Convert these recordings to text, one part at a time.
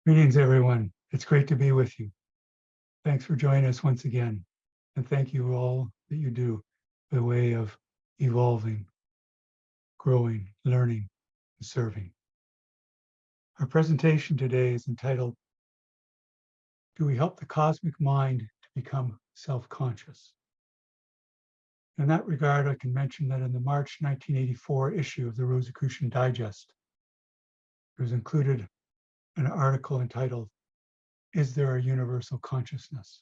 Greetings, everyone. It's great to be with you. Thanks for joining us once again. And thank you all that you do by way of evolving, growing, learning, and serving. Our presentation today is entitled, Do We Help the Cosmic Mind to Become Self-Conscious? In that regard, I can mention that in the March 1984 issue of the Rosicrucian Digest, there was included an article entitled, Is There a Universal Consciousness?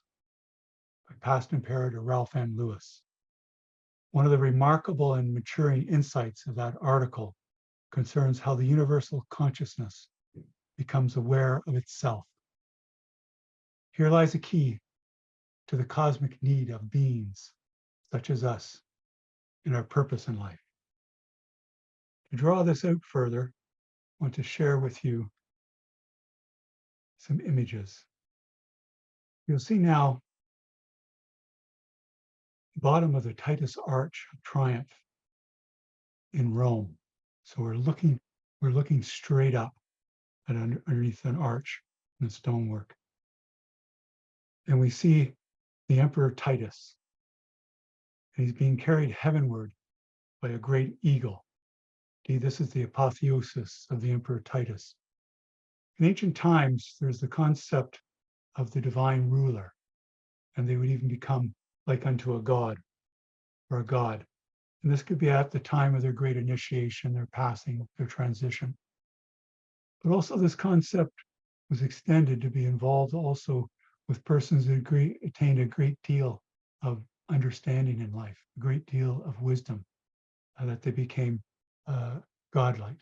By past Imperator Ralph M. One of the remarkable and maturing insights of that article concerns how the universal consciousness becomes aware of itself. Here lies a key to the cosmic need of beings such as us in our purpose in life. To draw this out further, I want to share with you some images. You'll see now the bottom of the Titus Arch of Triumph in Rome. So we're looking straight up at underneath an arch in the stonework. And we see the Emperor Titus. And he's being carried heavenward by a great eagle. Indeed, this is the apotheosis of the Emperor Titus. In ancient times, there's the concept of the divine ruler, and they would even become like unto a god or a god. And this could be at the time of their great initiation, their passing, their transition. But also this concept was extended to be involved also with persons who attained a great deal of understanding in life, a great deal of wisdom, that they became godlike.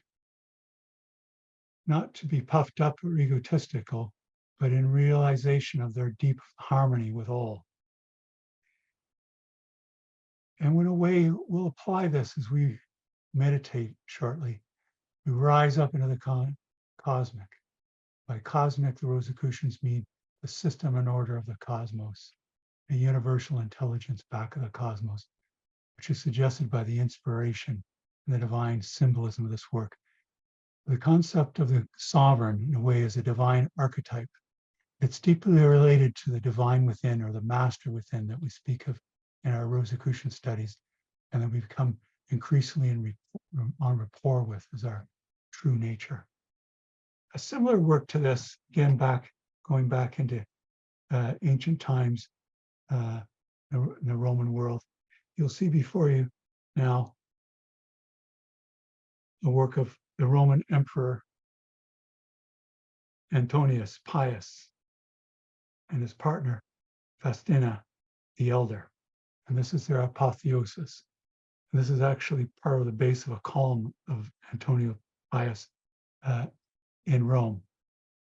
Not to be puffed up or egotistical, but in realization of their deep harmony with all. And in a way, we'll apply this as we meditate shortly. We rise up into the cosmic. By cosmic, the Rosicrucians mean the system and order of the cosmos, a universal intelligence back of the cosmos, which is suggested by the inspiration and the divine symbolism of this work. The concept of the sovereign, in a way, is a divine archetype. It's deeply related to the divine within, or the master within, that we speak of in our Rosicrucian studies, and that we become increasingly on rapport with as our true nature. A similar work to this, again, going back into ancient times, in the Roman world, you'll see before you now the work of the Roman Emperor Antonius Pius and his partner Faustina the Elder. And this is their apotheosis. And this is actually part of the base of a column of Antonio Pius in Rome.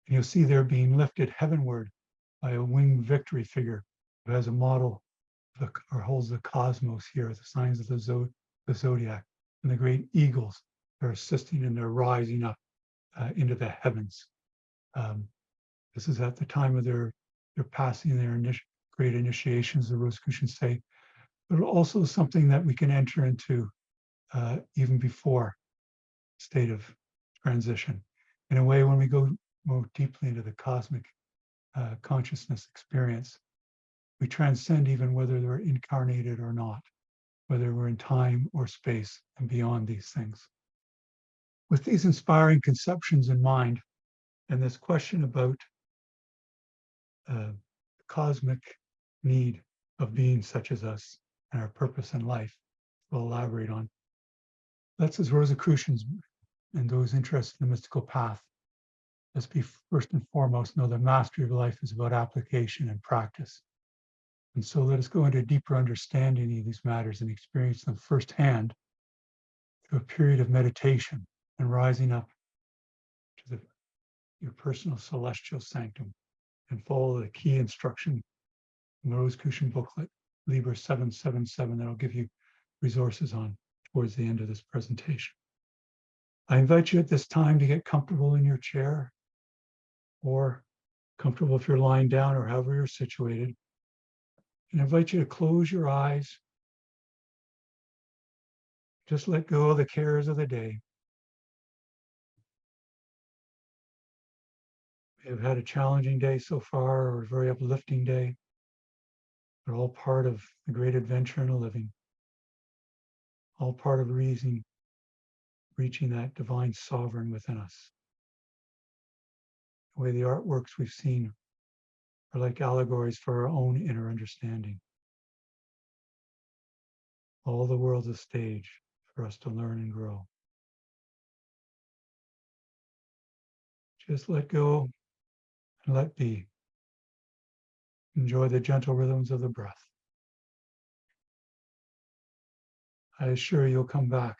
And you'll see they're being lifted heavenward by a winged victory figure who has a model or holds the cosmos here, the signs of the zodiac, and the great eagles are assisting in their rising up into the heavens. This is at the time of their passing their great initiations, the Rosicrucians say, but also something that we can enter into even before state of transition. In a way, when we go more deeply into the cosmic consciousness experience, we transcend even whether they're incarnated or not, whether we're in time or space and beyond these things. With these inspiring conceptions in mind, and this question about the cosmic need of beings such as us and our purpose in life, we'll elaborate on. Let's, as Rosicrucians and those interested in the mystical path, let's be first and foremost know that mastery of life is about application and practice. And so let us go into a deeper understanding of these matters and experience them firsthand through a period of meditation and rising up to your personal celestial sanctum, and follow the key instruction in the Rosicrucian booklet, Liber 777, that I'll give you resources on towards the end of this presentation. I invite you at this time to get comfortable in your chair, or comfortable if you're lying down or however you're situated. And I invite you to close your eyes. Just let go of the cares of the day. We've had a challenging day so far, or a very uplifting day. They're all part of the great adventure in a living, all part of reaching that divine sovereign within us. The way the artworks we've seen are like allegories for our own inner understanding. All the world's a stage for us to learn and grow. Just let go and let be. Enjoy the gentle rhythms of the breath. I assure you'll come back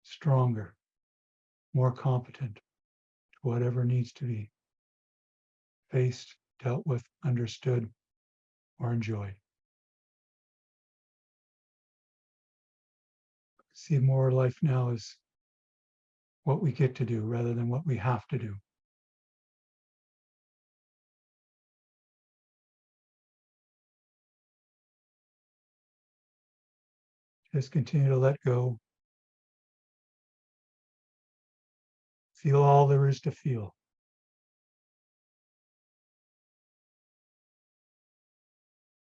stronger, more competent to whatever needs to be faced, dealt with, understood, or enjoyed. See more life now as what we get to do rather than what we have to do. Just continue to let go. Feel all there is to feel.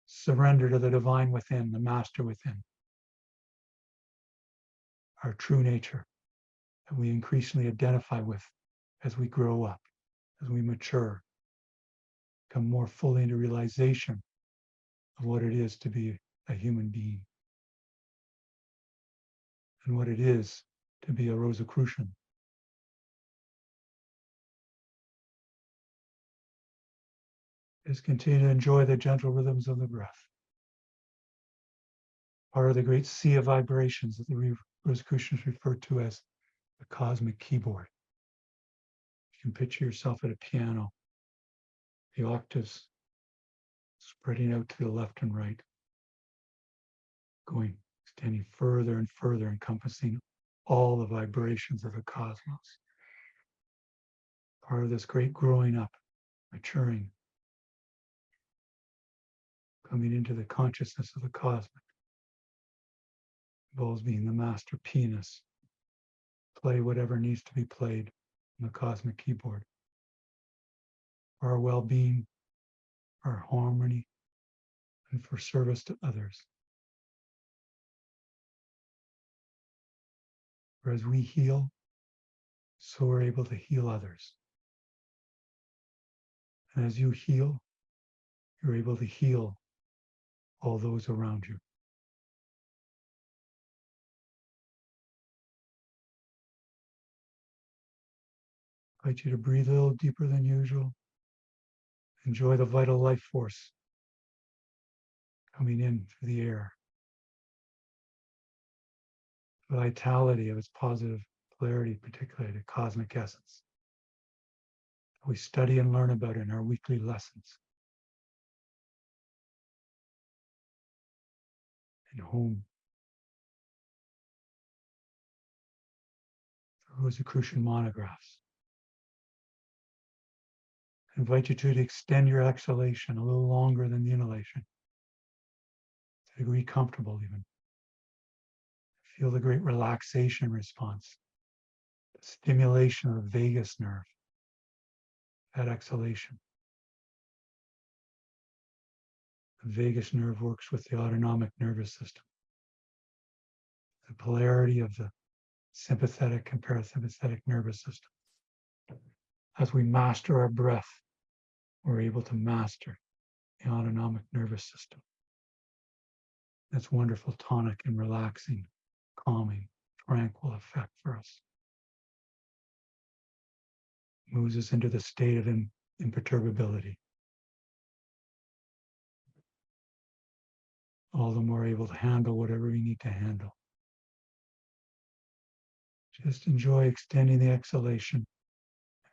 Surrender to the divine within, the master within, our true nature that we increasingly identify with as we grow up, as we mature, come more fully into realization of what it is to be a human being and what it is to be a Rosicrucian. Just continue to enjoy the gentle rhythms of the breath. Part of the great sea of vibrations that the Rosicrucians refer to as the cosmic keyboard. You can picture yourself at a piano, the octaves spreading out to the left and right, extending further and further, encompassing all the vibrations of the cosmos. Part of this great growing up, maturing, coming into the consciousness of the cosmic, involves being the master pianist, play whatever needs to be played on the cosmic keyboard. For our well-being, our harmony, and for service to others. For as we heal, so we're able to heal others. And as you heal, you're able to heal all those around you. I invite you to breathe a little deeper than usual. Enjoy the vital life force coming in through the air. The vitality of its positive polarity, particularly the cosmic essence. We study and learn about it in our weekly lessons. And home. The Rosicrucian monographs. I invite you to extend your exhalation a little longer than the inhalation. To a degree comfortable even. Feel the great relaxation response. The stimulation of the vagus nerve. That exhalation. The vagus nerve works with the autonomic nervous system. The polarity of the sympathetic and parasympathetic nervous system. As we master our breath, we're able to master the autonomic nervous system. That's wonderful tonic and relaxing, calming, tranquil effect for us. Moves us into the state of imperturbability. All the more able to handle whatever we need to handle. Just enjoy extending the exhalation.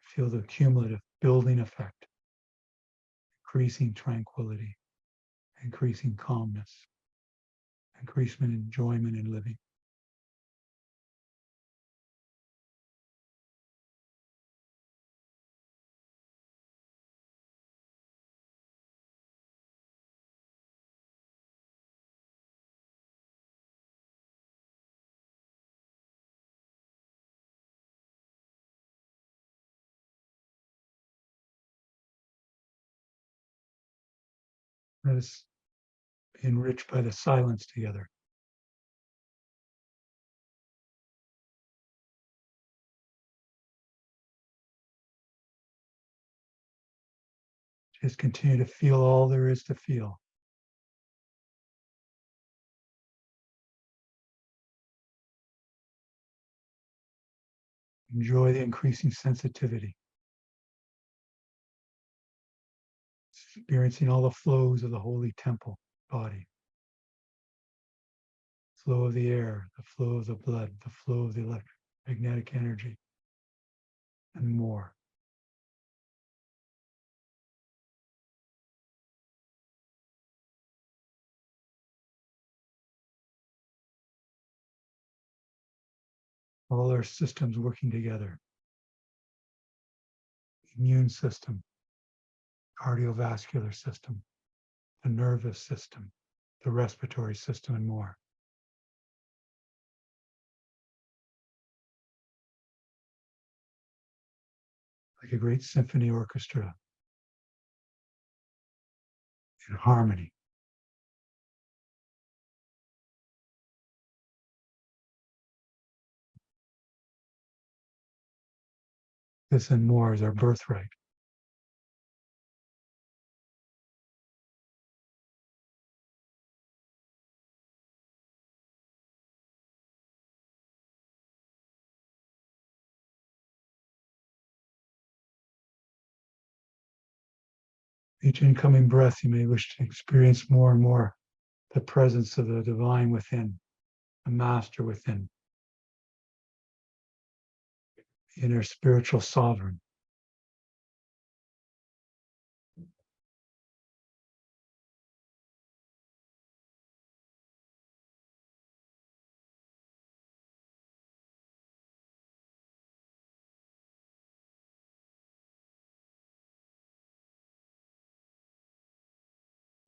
Feel the cumulative building effect. Increasing tranquility, increasing calmness, increasing enjoyment in living. Let us be enriched by the silence together. Just continue to feel all there is to feel. Enjoy the increasing sensitivity. Experiencing all the flows of the holy temple body. Flow of the air, the flow of the blood, the flow of the electromagnetic energy, and more. All our systems working together. Immune system, cardiovascular system, the nervous system, the respiratory system, and more. Like a great symphony orchestra in harmony. This and more is our birthright. Each incoming breath, you may wish to experience more and more the presence of the divine within, the master within, the inner spiritual sovereign.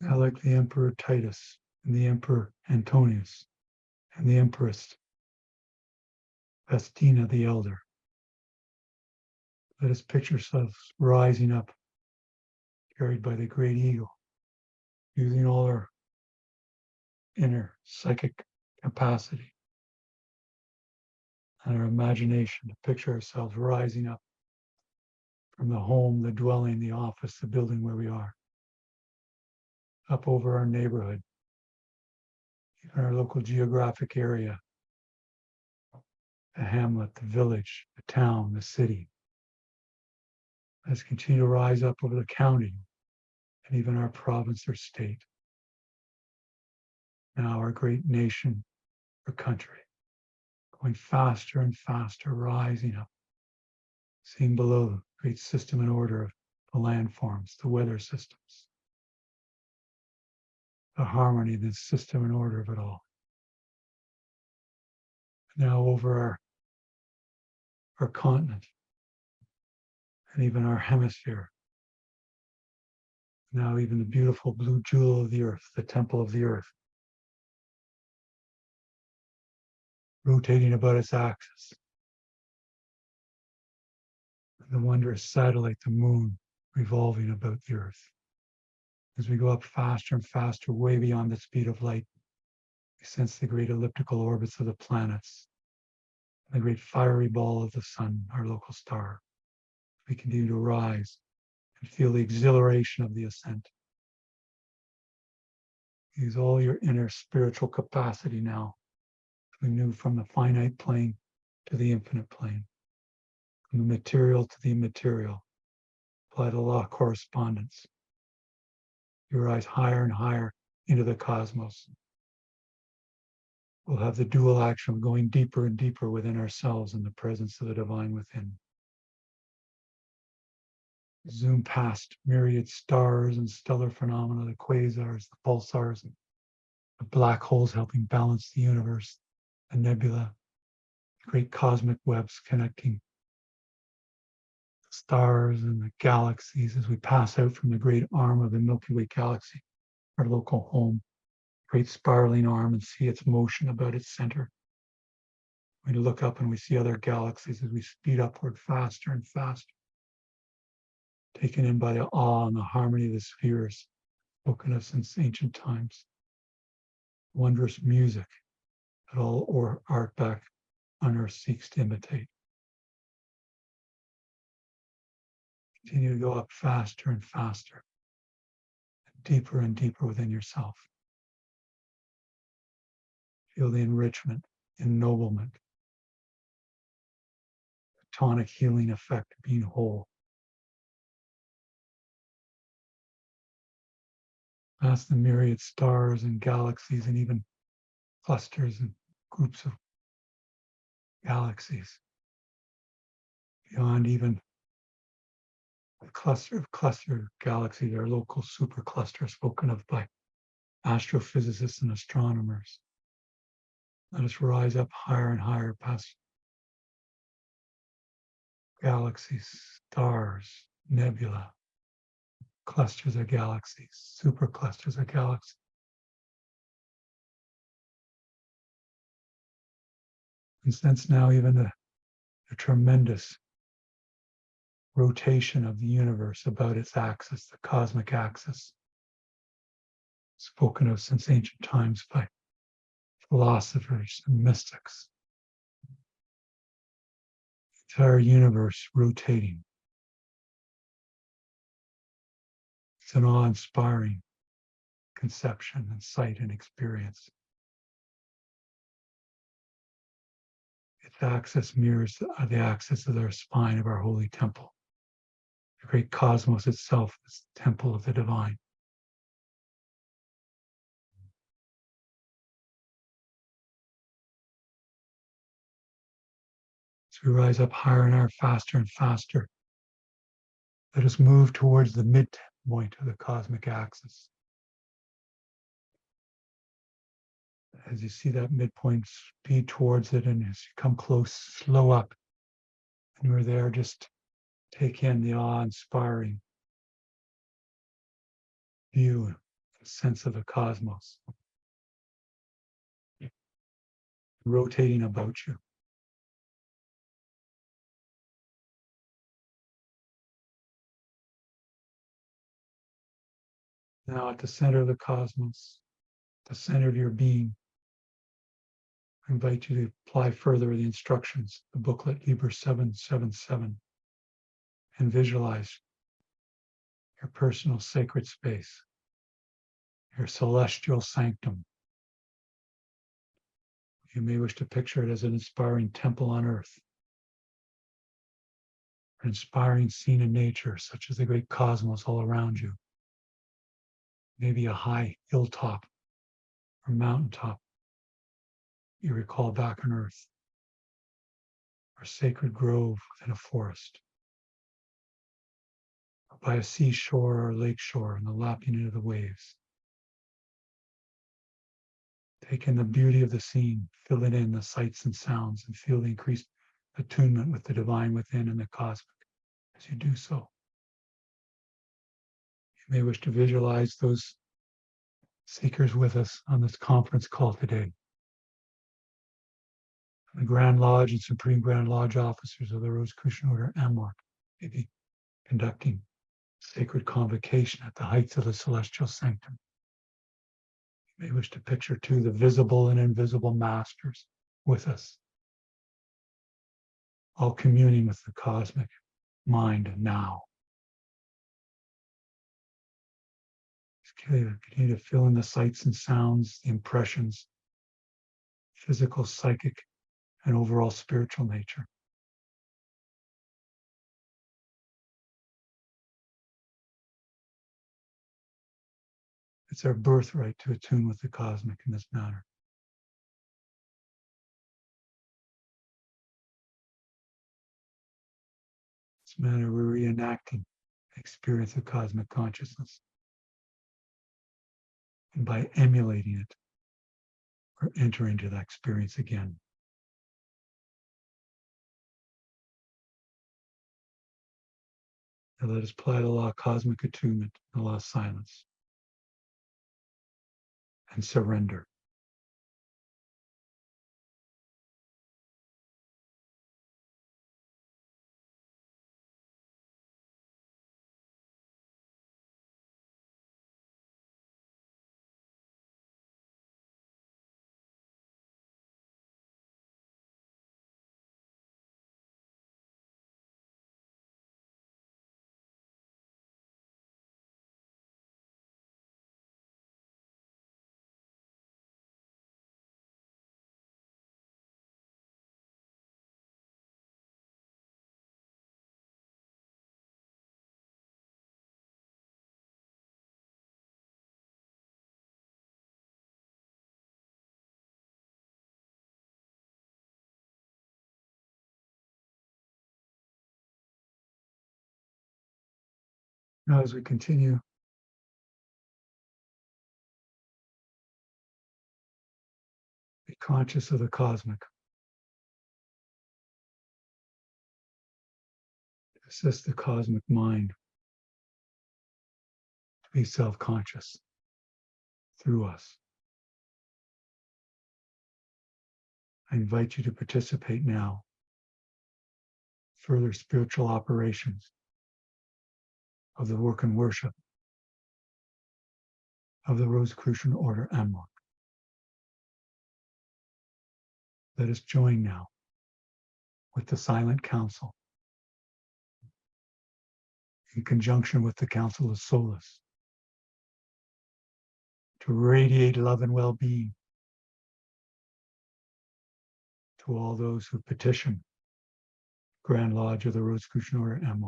Now, like the Emperor Titus and the Emperor Antonius and the Empress Vestina the Elder, let us picture ourselves rising up, carried by the great eagle, using all our inner psychic capacity and our imagination to picture ourselves rising up from the home, the dwelling, the office, the building where we are, up over our neighborhood, even our local geographic area, the hamlet, the village, the town, the city. Let's continue to rise up over the county and even our province or state. Now our great nation or country, going faster and faster, rising up, seeing below the great system and order of the landforms, the weather systems, the harmony, the system and order of it all. Now over our continent and even our hemisphere. Now even the beautiful blue jewel of the earth, the temple of the earth, rotating about its axis. And the wondrous satellite, the moon, revolving about the earth. As we go up faster and faster, way beyond the speed of light, we sense the great elliptical orbits of the planets, and the great fiery ball of the sun, our local star. We continue to rise and feel the exhilaration of the ascent. Use all your inner spiritual capacity now to move from the finite plane to the infinite plane, from the material to the immaterial. Apply the law of correspondence. You rise higher and higher into the cosmos. We'll have the dual action of going deeper and deeper within ourselves in the presence of the divine within. Zoom past myriad stars and stellar phenomena, the quasars, the pulsars, and the black holes helping balance the universe, the nebula, the great cosmic webs connecting the stars and the galaxies as we pass out from the great arm of the Milky Way galaxy, our local home, great spiraling arm, and see its motion about its center. We look up and we see other galaxies as we speed upward faster and faster, taken in by the awe and the harmony of the spheres, spoken of since ancient times. Wondrous music that all art back on earth seeks to imitate. Continue to go up faster and faster, deeper and deeper within yourself. Feel the enrichment, ennoblement, the tonic healing effect of being whole. Past the myriad stars and galaxies and even clusters and groups of galaxies. Beyond even the cluster of galaxies, our local supercluster spoken of by astrophysicists and astronomers. Let us rise up higher and higher past galaxies, stars, nebula, clusters of galaxies, superclusters of galaxies. And sense now even the tremendous rotation of the universe about its axis, the cosmic axis, spoken of since ancient times by philosophers and mystics. The entire universe rotating. It's an awe-inspiring conception and sight and experience. Its axis mirrors the axis of our spine of our holy temple. The great cosmos itself is the temple of the divine. As we rise up higher and higher, faster and faster, let us move towards the midpoint of the cosmic axis. As you see that midpoint, speed towards it, and as you come close, slow up. And we're there, just take in the awe-inspiring view and sense of the cosmos rotating about you. Now at the center of the cosmos, the center of your being, I invite you to apply further the instructions, the booklet Liber 777, and visualize your personal sacred space, your celestial sanctum. You may wish to picture it as an inspiring temple on earth, an inspiring scene in nature, such as the great cosmos all around you. Maybe a high hilltop or mountaintop you recall back on earth, or a sacred grove within a forest, or by a seashore or lake shore and the lapping into the waves. Take in the beauty of the scene, fill it in the sights and sounds, and feel the increased attunement with the divine within and the cosmic as you do so. You may wish to visualize those seekers with us on this conference call today. The Grand Lodge and Supreme Grand Lodge officers of the Rosicrucian Order M may be conducting sacred convocation at the heights of the celestial sanctum. You may wish to picture too the visible and invisible masters with us, all communing with the cosmic mind now. Continue to fill in the sights and sounds, the impressions, physical, psychic, and overall spiritual nature. It's our birthright to attune with the cosmic in this manner. In this manner, we're reenacting the experience of cosmic consciousness. And by emulating it, we're entering into that experience again. Now let us apply the law of cosmic attunement, the law of silence, and surrender. Now, as we continue, be conscious of the cosmic. Assist the cosmic mind to be self-conscious through us. I invite you to participate now in further spiritual operations of the work and worship of the Rosicrucian Order M. Let us join now with the Silent Council in conjunction with the Council of Solace to radiate love and well-being to all those who petition Grand Lodge of the Rosicrucian Order M.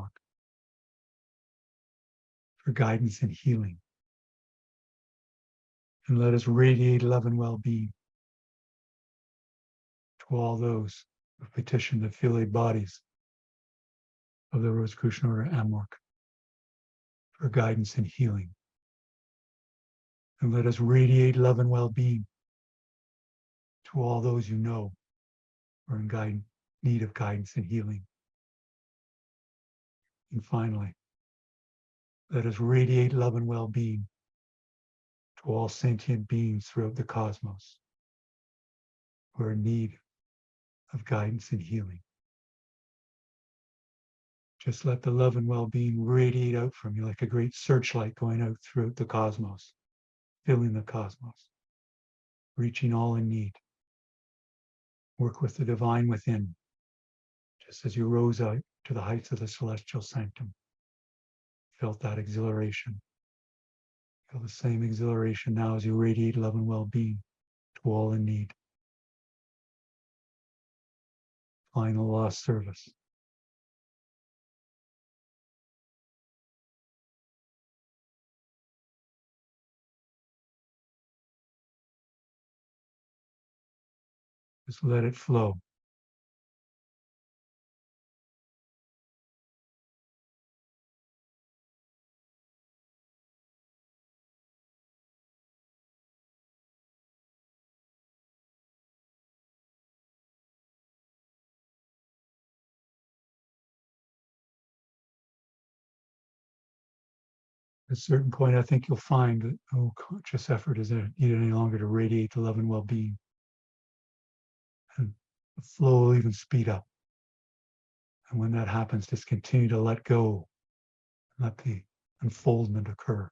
for guidance and healing. And let us radiate love and well-being to all those who petition the affiliate bodies of the Rosicrucian Order M. for guidance and healing. And let us radiate love and well-being to all those you know are in need of guidance and healing. And finally, let us radiate love and well-being to all sentient beings throughout the cosmos who are in need of guidance and healing. Just let the love and well-being radiate out from you like a great searchlight going out throughout the cosmos, filling the cosmos, reaching all in need. Work with the divine within, just as you rose out to the heights of the celestial sanctum. Felt that exhilaration. Feel the same exhilaration now as you radiate love and well-being to all in need. Final lost service. Just let it flow. At a certain point, I think you'll find that no conscious effort is needed any longer to radiate the love and well-being. And the flow will even speed up. And when that happens, just continue to let go, and let the unfoldment occur.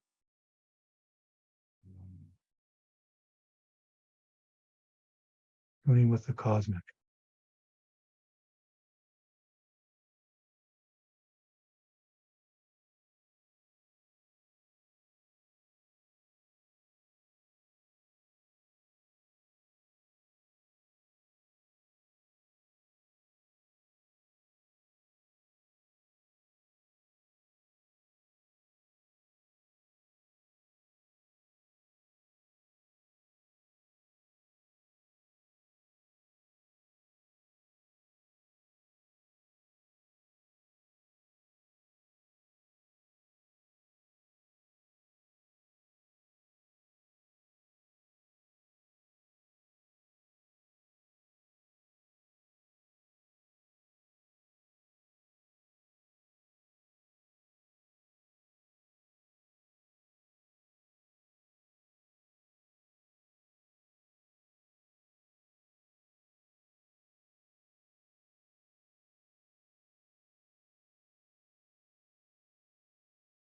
Tuning with the cosmic.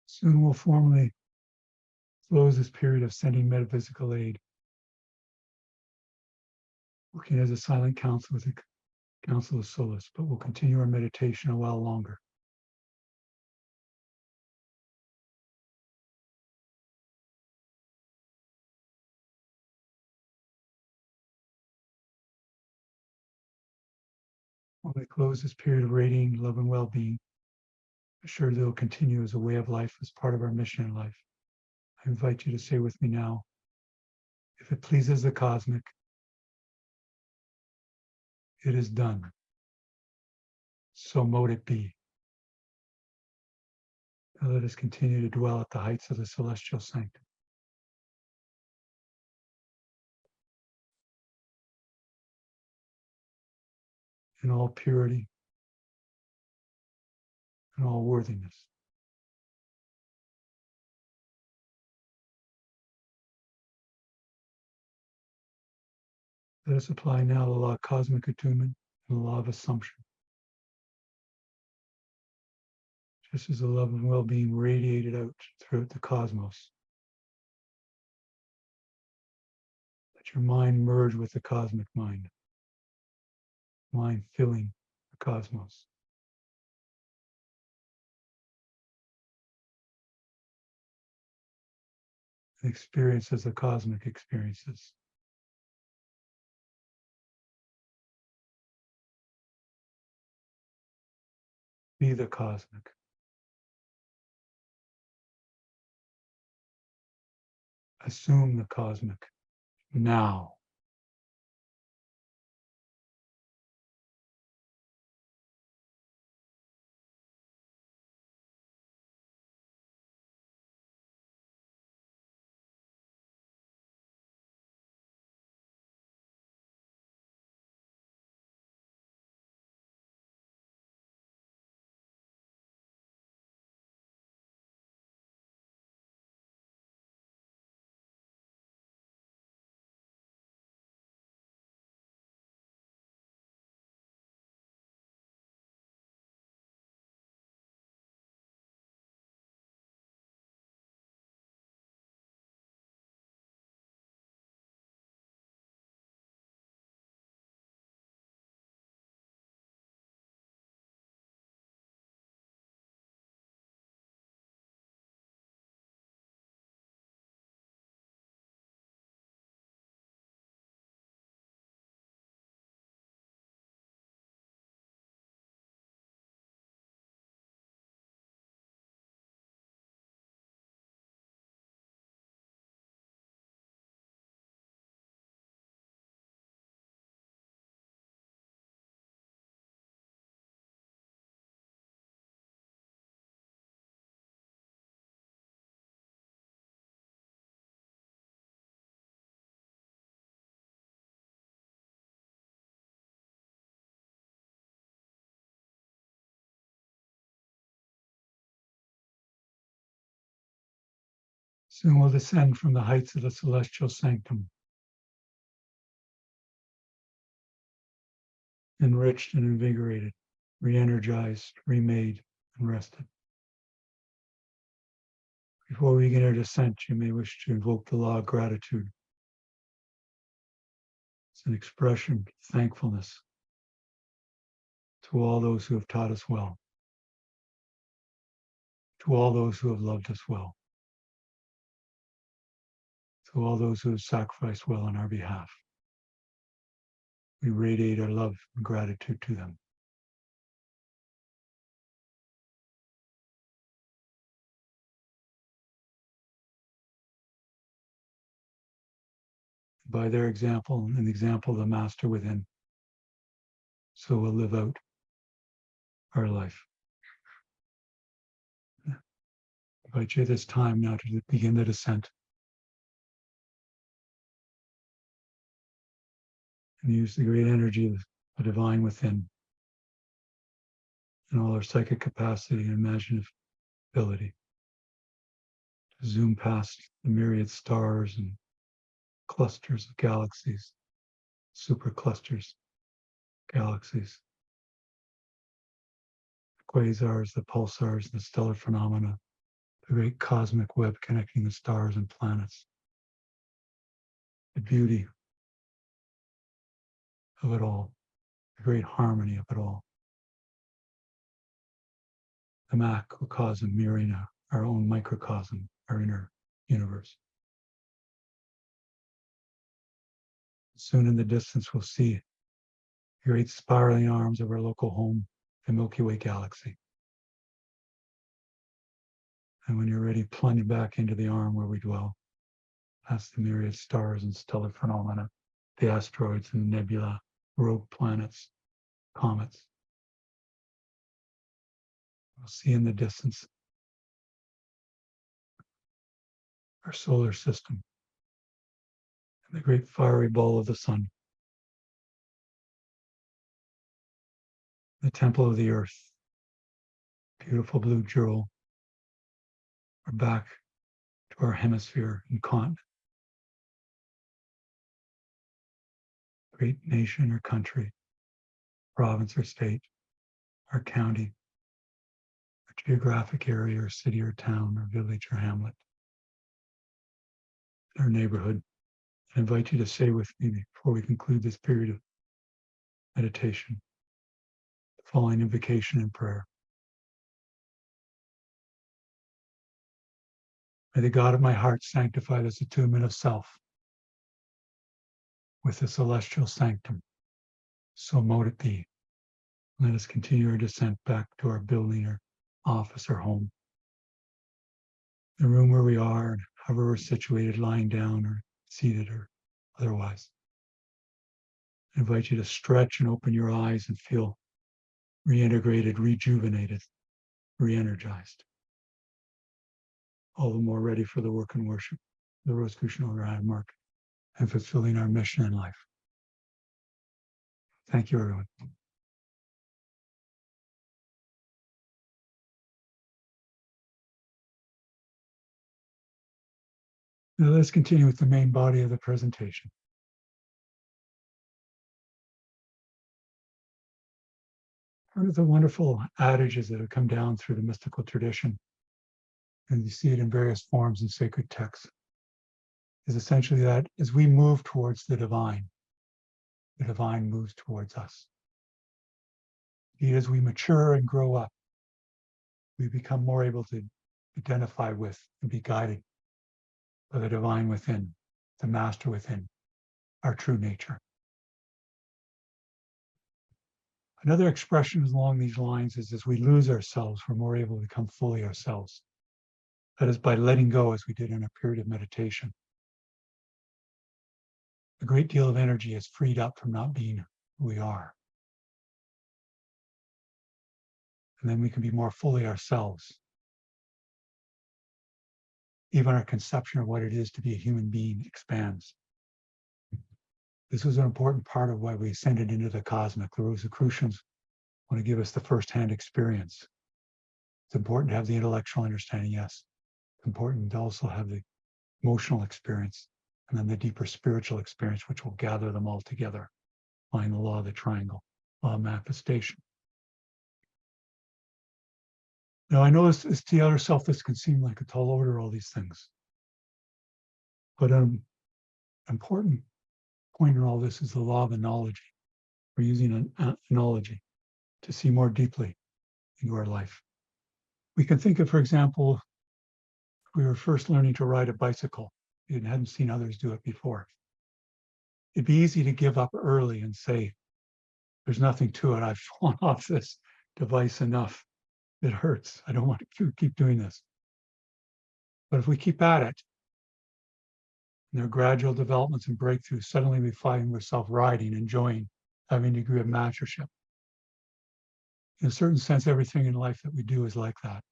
Soon we'll formally close this period of sending metaphysical aid, working as a silent council with the Council of Solace, but we'll continue our meditation a while longer. When we close this period of radiating love and well-being, assured that will continue as a way of life, as part of our mission in life. I invite you to say with me now, if it pleases the cosmic, it is done. So mote it be. And let us continue to dwell at the heights of the celestial sanctum. In all purity and all worthiness. Let us apply now the law of cosmic attunement and the law of assumption. Just as the love and well-being radiated out throughout the cosmos. Let your mind merge with the cosmic mind. Mind filling the cosmos. And experience as the cosmic experiences. Be the cosmic. Assume the cosmic now. Soon we'll descend from the heights of the celestial sanctum, enriched and invigorated, re-energized, remade, and rested. Before we begin our descent, you may wish to invoke the law of gratitude. It's an expression of thankfulness to all those who have taught us well, to all those who have loved us well, to all those who have sacrificed well on our behalf. We radiate our love and gratitude to them. By their example and the example of the master within, so we'll live out our life. I invite you at this time now to begin the descent. And use the great energy of the divine within and all our psychic capacity and imaginative ability to zoom past the myriad stars and clusters of galaxies, superclusters, galaxies, the quasars, the pulsars, the stellar phenomena, the great cosmic web connecting the stars and planets, the beauty of it all, the great harmony of it all, the macrocosm mirroring our own microcosm, our inner universe. Soon in the distance, we'll see the great spiraling arms of our local home, the Milky Way galaxy. And when you're ready, plunge back into the arm where we dwell, past the myriad stars and stellar phenomena, the asteroids and nebula, rogue planets, comets. We'll see in the distance our solar system, and the great fiery ball of the sun, the temple of the earth, beautiful blue jewel. We're back to our hemisphere and continent, great nation or country, province or state, our county, our geographic area or city or town or village or hamlet, our neighborhood. I invite you to say with me before we conclude this period of meditation, the following invocation and prayer. May the God of my heart sanctify this attunement of self with the celestial sanctum. So mote it be. Let us continue our descent back to our building or office or home. The room where we are, and however we're situated, lying down or seated or otherwise. I invite you to stretch and open your eyes and feel reintegrated, rejuvenated, re-energized. All the more ready for the work and worship, the Rosicrucian Order I mark, and fulfilling our mission in life. Thank you, everyone. Now let's continue with the main body of the presentation. One of the wonderful adages that have come down through the mystical tradition, and you see it in various forms in sacred texts, is essentially that as we move towards the divine moves towards us. As we mature and grow up, we become more able to identify with and be guided by the divine within, the master within, our true nature. Another expression along these lines is as we lose ourselves, we're more able to become fully ourselves. That is by letting go, as we did in a period of meditation. A great deal of energy is freed up from not being who we are. And then we can be more fully ourselves. Even our conception of what it is to be a human being expands. This was an important part of why we ascended into the cosmic. The Rosicrucians want to give us the first-hand experience. It's important to have the intellectual understanding, yes. It's important to also have the emotional experience and then the deeper spiritual experience, which will gather them all together, applying the law of the triangle, law of manifestation. Now, I know it's the outer self, this can seem like a tall order, all these things. But an important point in all this is the law of analogy. We're using an analogy to see more deeply into our life. We can think of, for example, if we were first learning to ride a bicycle and hadn't seen others do it before. It'd be easy to give up early and say, there's nothing to it. I've fallen off this device enough. It hurts. I don't want to keep doing this. But if we keep at it, and there are gradual developments and breakthroughs, suddenly we find ourselves riding, enjoying, having a degree of mastership. In a certain sense, everything in life that we do is like that.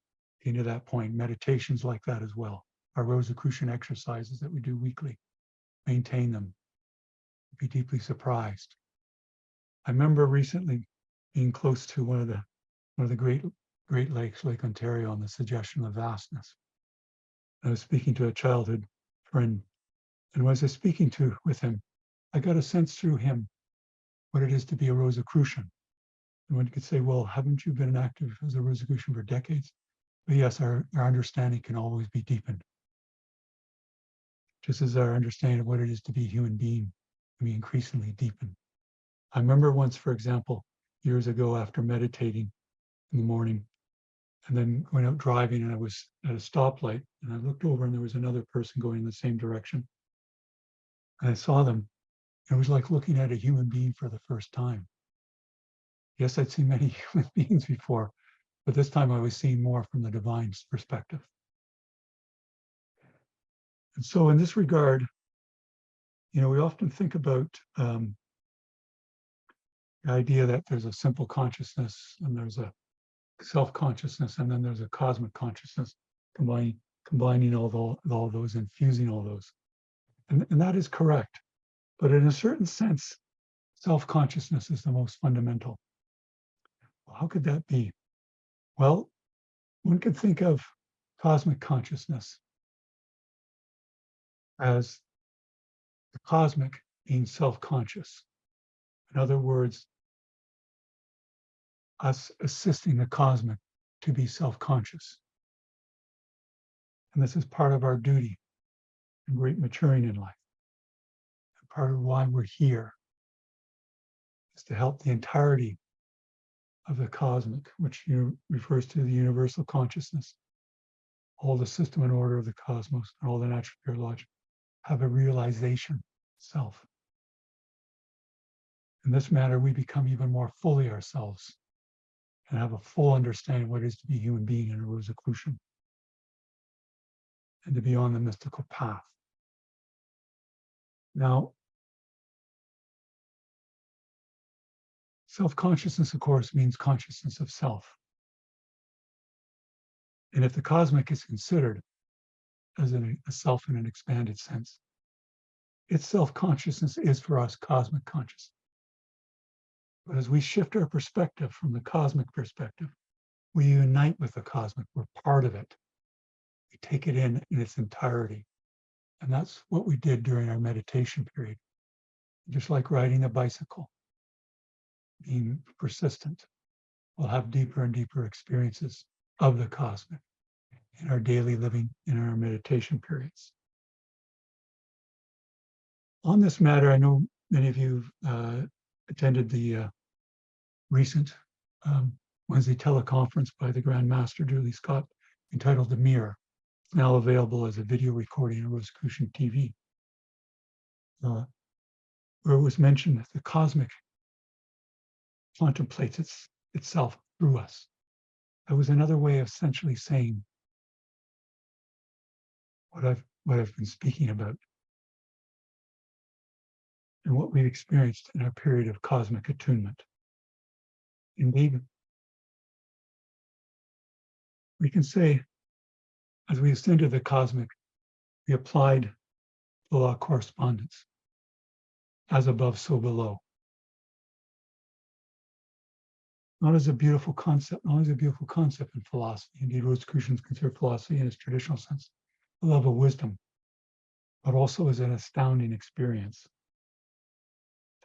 Into that point, meditation's like that as well. Our Rosicrucian exercises that we do weekly, maintain them, be deeply surprised. I remember recently being close to one of the Great Lakes, Lake Ontario, on the suggestion of vastness. I was speaking to a childhood friend, and as I was speaking with him, I got a sense through him what it is to be a Rosicrucian. And one could say, well, haven't you been active as a Rosicrucian for decades? But yes, our understanding can always be deepened. Just as our understanding of what it is to be a human being can be increasingly deepened. I remember once, for example, years ago after meditating in the morning, and then going out driving, and I was at a stoplight, and I looked over and there was another person going in the same direction. And I saw them. It was like looking at a human being for the first time. Yes, I'd seen many human beings before, but this time I was seeing more from the divine's perspective. And so in this regard, we often think about the idea that there's a simple consciousness and there's a self-consciousness, and then there's a cosmic consciousness combining. combining all those, infusing all those. And that is correct. But in a certain sense, self-consciousness is the most fundamental. Well, how could that be? Well, one could think of cosmic consciousness as the cosmic being self-conscious. In other words, us assisting the cosmic to be self-conscious. And this is part of our duty and great maturing in life. And part of why we're here is to help the entirety of the cosmic, which refers to the universal consciousness, all the system and order of the cosmos, and all the natural pure logic, have a realization self. In this manner, we become even more fully ourselves and have a full understanding of what it is to be a human being in a Rosicrucian and to be on the mystical path. Now, self-consciousness, of course, means consciousness of self. And if the cosmic is considered as a self in an expanded sense, its self-consciousness is for us cosmic consciousness. But as we shift our perspective from the cosmic perspective, we unite with the cosmic. We're part of it. We take it in its entirety. And that's what we did during our meditation period. Just like riding a bicycle, being persistent, we'll have deeper and deeper experiences of the cosmic in our daily living, in our meditation periods. On this matter, I know many of you attended the recent Wednesday teleconference by the Grand Master Julie Scott entitled The Mirror. It's now available as a video recording on Rosicrucian TV, where it was mentioned that the cosmic contemplates itself through us. That was another way of essentially saying what I've been speaking about and what we've experienced in our period of cosmic attunement. Indeed, we can say, as we ascended the cosmic, we applied the law of correspondence. As above, so below. Not as a beautiful concept, not as a beautiful concept in philosophy. Indeed, Rosicrucians consider philosophy in its traditional sense the love of wisdom, but also as an astounding experience.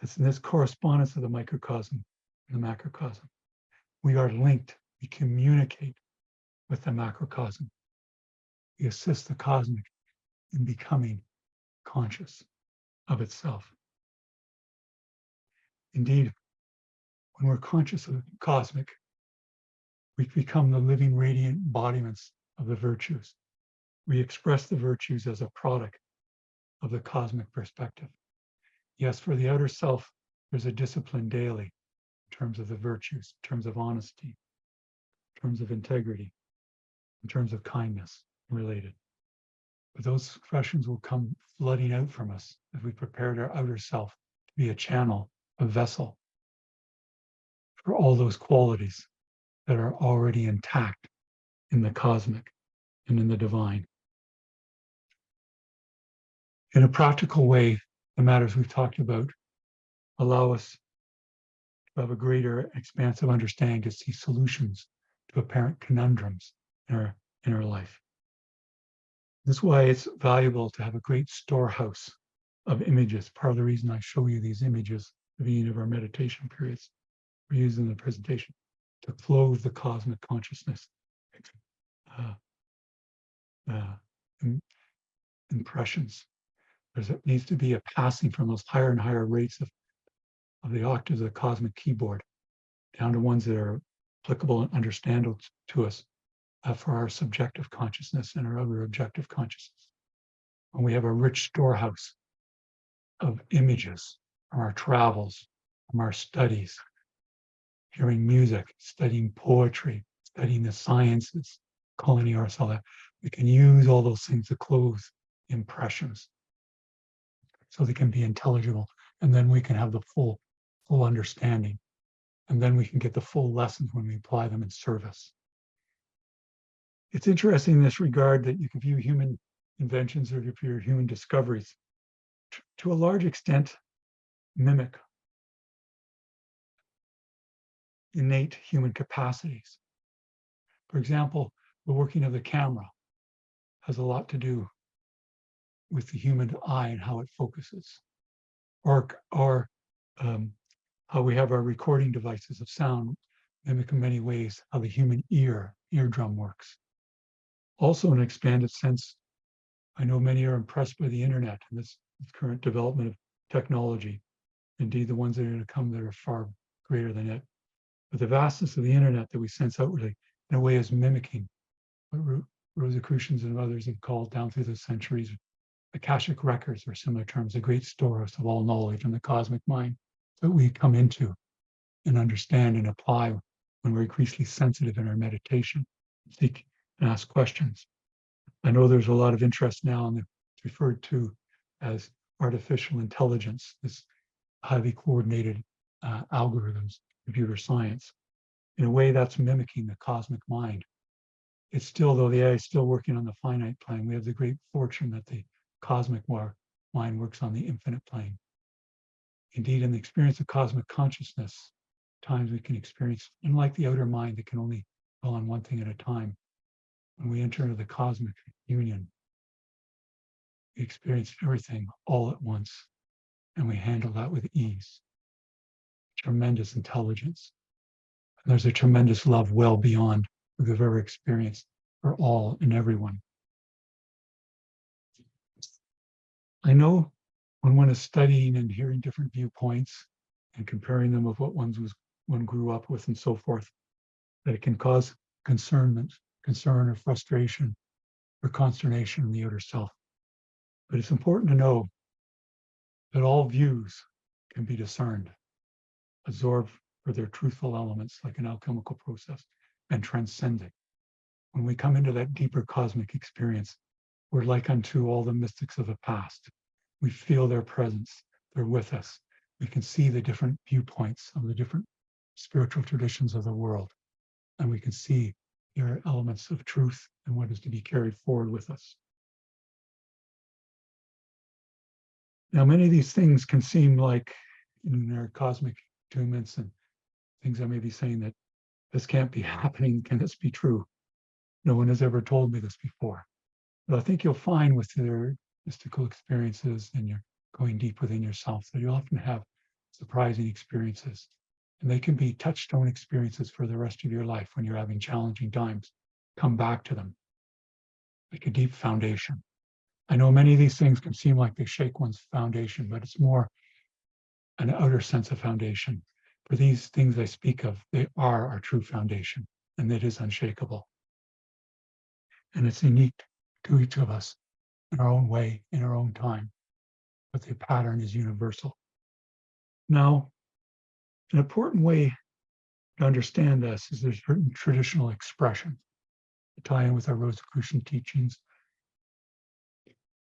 That's in this correspondence of the microcosm and the macrocosm. We are linked, we communicate with the macrocosm. We assist the cosmic in becoming conscious of itself. Indeed, when we're conscious of the cosmic, we become the living, radiant embodiments of the virtues. We express the virtues as a product of the cosmic perspective. Yes, for the outer self, there's a discipline daily in terms of the virtues, in terms of honesty, in terms of integrity, in terms of kindness related. But those expressions will come flooding out from us as we prepared our outer self to be a channel, a vessel for all those qualities that are already intact in the cosmic and in the divine. In a practical way, the matters we've talked about allow us to have a greater expansive understanding to see solutions to apparent conundrums in our life. This is why it's valuable to have a great storehouse of images. Part of the reason I show you these images at the beginning of our meditation periods, we're using the presentation to clothe the cosmic consciousness. Impressions. There needs to be a passing from those higher and higher rates of the octaves of the cosmic keyboard down to ones that are applicable and understandable to us for our subjective consciousness and our other objective consciousness. And we have a rich storehouse of images from our travels, from our studies, hearing music, studying poetry, studying the sciences, calling ourselves that. We can use all those things to clothe impressions so they can be intelligible. And then we can have the full understanding. And then we can get the full lessons when we apply them in service. It's interesting in this regard that you can view human inventions or your human discoveries to a large extent mimic innate human capacities. For example, the working of the camera has a lot to do with the human eye and how it focuses, or how we have our recording devices of sound mimic in many ways how the human eardrum works. Also, in an expanded sense, I know many are impressed by the internet and this current development of technology. Indeed, the ones that are going to come that are far greater than it. But the vastness of the internet that we sense outwardly, in a way, is mimicking what Rosicrucians and others have called down through the centuries Akashic records, or similar terms, a great storehouse of all knowledge in the cosmic mind that we come into and understand and apply when we're increasingly sensitive in our meditation, seek and ask questions. I know there's a lot of interest now in the referred to as artificial intelligence, this highly coordinated algorithms, computer science. In a way, that's mimicking the cosmic mind. It's still, though the AI is still working on the finite plane, we have the great fortune that the cosmic mind works on the infinite plane. Indeed, in the experience of cosmic consciousness, times we can experience, unlike the outer mind that can only dwell on one thing at a time, when we enter into the cosmic union, we experience everything all at once, and we handle that with ease. Tremendous intelligence. And there's a tremendous love well beyond what we've ever experienced for all and everyone. I know when one is studying and hearing different viewpoints and comparing them with what one grew up with and so forth, that it can cause concern or frustration or consternation in the outer self. But it's important to know that all views can be discerned, absorbed for their truthful elements like an alchemical process, and transcended. When we come into that deeper cosmic experience, we're like unto all the mystics of the past. We feel their presence, they're with us. We can see the different viewpoints of the different spiritual traditions of the world, and we can see their elements of truth and what is to be carried forward with us. Now, many of these things can seem like in their cosmic attunements and things I may be saying that this can't be happening. Can this be true? No one has ever told me this before. But I think you'll find with your mystical experiences and you're going deep within yourself that you often have surprising experiences. And they can be touchstone experiences for the rest of your life when you're having challenging times. Come back to them like a deep foundation. I know many of these things can seem like they shake one's foundation, but it's more an outer sense of foundation. For these things I speak of, they are our true foundation, and it is unshakable. And it's unique to each of us in our own way, in our own time, but the pattern is universal. Now, an important way to understand this is there's certain traditional expression to tie in with our Rosicrucian teachings.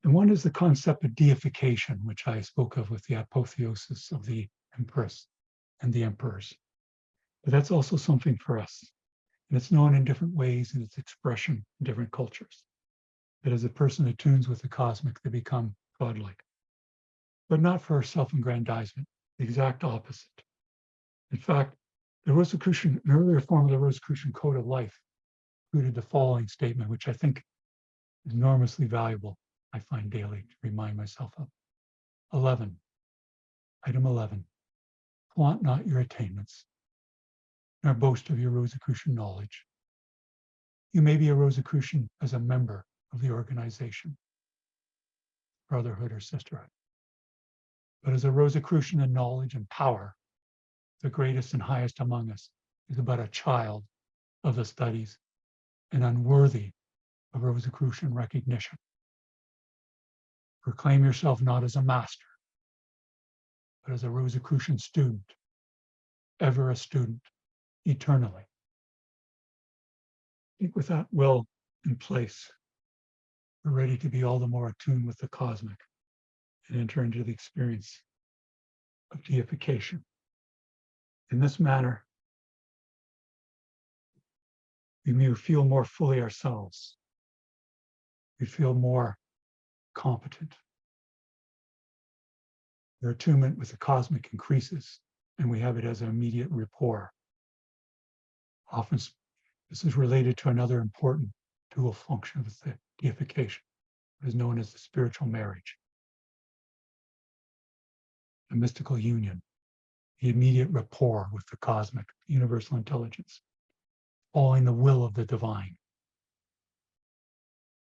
And one is the concept of deification, which I spoke of with the apotheosis of the empress and the emperors. But that's also something for us. And it's known in different ways in its expression in different cultures. That as a person attunes with the cosmic, they become godlike. But not for self-aggrandizement, the exact opposite. In fact, the Rosicrucian, an earlier form of the Rosicrucian code of life included the following statement, which I think is enormously valuable, I find daily to remind myself of. 11, item 11, flaunt not your attainments, nor boast of your Rosicrucian knowledge. You may be a Rosicrucian as a member of the organization, brotherhood or sisterhood. But as a Rosicrucian in knowledge and power, the greatest and highest among us is but a child of the studies and unworthy of Rosicrucian recognition. Proclaim yourself not as a master, but as a Rosicrucian student, ever a student, eternally. I think with that will in place, we're ready to be all the more attuned with the cosmic and enter into the experience of deification. In this manner, we may feel more fully ourselves. We feel more competent. Their attunement with the cosmic increases, and we have it as an immediate rapport. Often, this is related to another important dual function of the deification, what is known as the spiritual marriage, the mystical union, the immediate rapport with the cosmic, universal intelligence, following the will of the divine,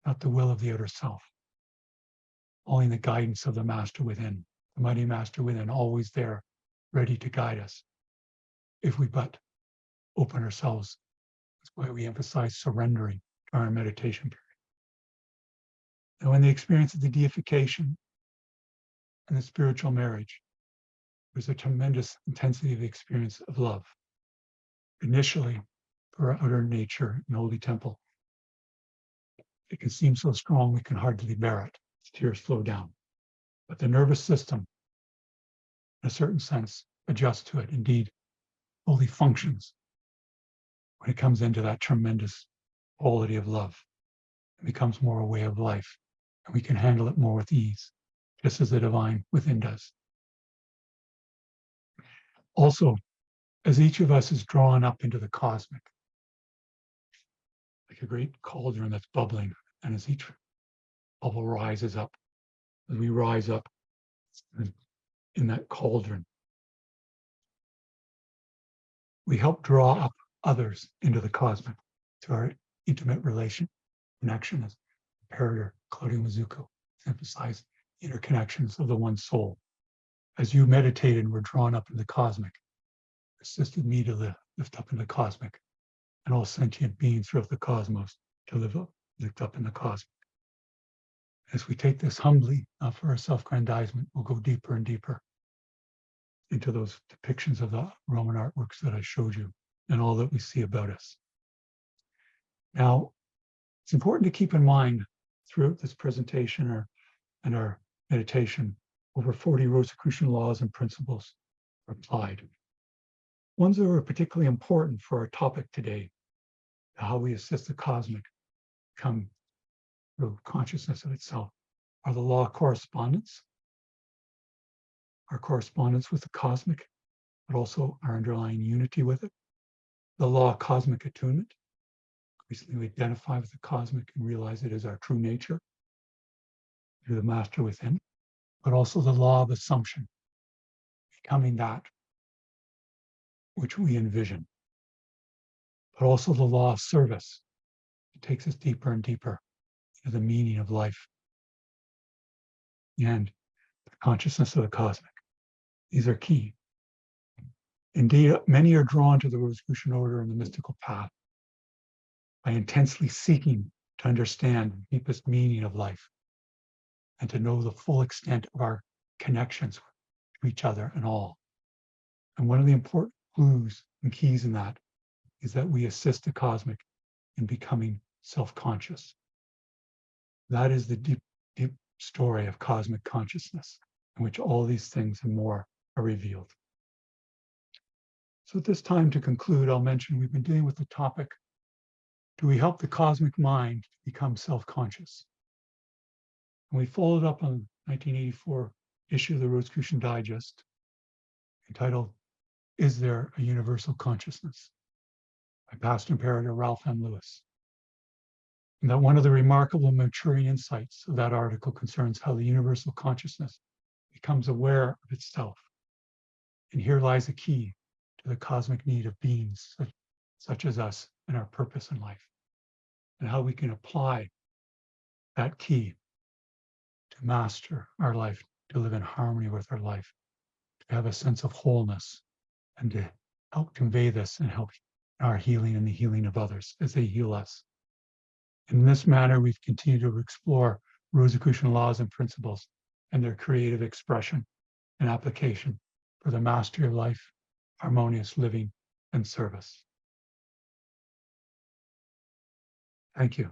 not the will of the outer self, following the guidance of the master within, the mighty master within, always there, ready to guide us, if we but open ourselves. That's why we emphasize surrendering during our meditation period. Now, in the experience of the deification and the spiritual marriage, there's a tremendous intensity of the experience of love. Initially, for our outer nature in Holy Temple, it can seem so strong we can hardly bear it. Tears flow down. But the nervous system, in a certain sense, adjusts to it. Indeed, fully functions when it comes into that tremendous quality of love. It becomes more a way of life, and we can handle it more with ease, just as the divine within does. Also, as each of us is drawn up into the cosmic, like a great cauldron that's bubbling, and as each bubble rises up, as we rise up in that cauldron, we help draw up others into the cosmic to our intimate connection, as Imperator Claudio Mizuko emphasized, interconnections of the one soul. As you meditated and were drawn up in the cosmic, assisted me to lift up in the cosmic, and all sentient beings throughout the cosmos to lift up in the cosmic. As we take this humbly, not for our self-grandizement, we'll go deeper and deeper into those depictions of the Roman artworks that I showed you and all that we see about us. Now, it's important to keep in mind throughout this presentation and our meditation, over 40 Rosicrucian laws and principles are applied. Ones that are particularly important for our topic today, how we assist the cosmic come through consciousness of itself, are the law of correspondence, our correspondence with the cosmic, but also our underlying unity with it, the law of cosmic attunement. Recently, we identify with the cosmic and realize it is our true nature through the master within, but also the law of assumption, becoming that which we envision, but also the law of service. It takes us deeper and deeper into the meaning of life and the consciousness of the cosmic. These are key. Indeed, many are drawn to the Rosicrucian order and the mystical path by intensely seeking to understand the deepest meaning of life and to know the full extent of our connections to each other and all. And one of the important clues and keys in that is that we assist the cosmic in becoming self-conscious. That is the deep, deep story of cosmic consciousness, in which all these things and more are revealed. So at this time, to conclude, I'll mention we've been dealing with the topic, do we help the cosmic mind become self-conscious? And we followed up on 1984 issue of the Rosicrucian Digest entitled, Is There a Universal Consciousness? By past Imperator Ralph M. And that one of the remarkable maturing insights of that article concerns how the universal consciousness becomes aware of itself. And here lies a key to the cosmic need of beings such as us and our purpose in life, and how we can apply that key to master our life, to live in harmony with our life, to have a sense of wholeness, and to help convey this and help our healing and the healing of others as they heal us. In this manner, we've continued to explore Rosicrucian laws and principles and their creative expression and application for the mastery of life, harmonious living, and service. Thank you.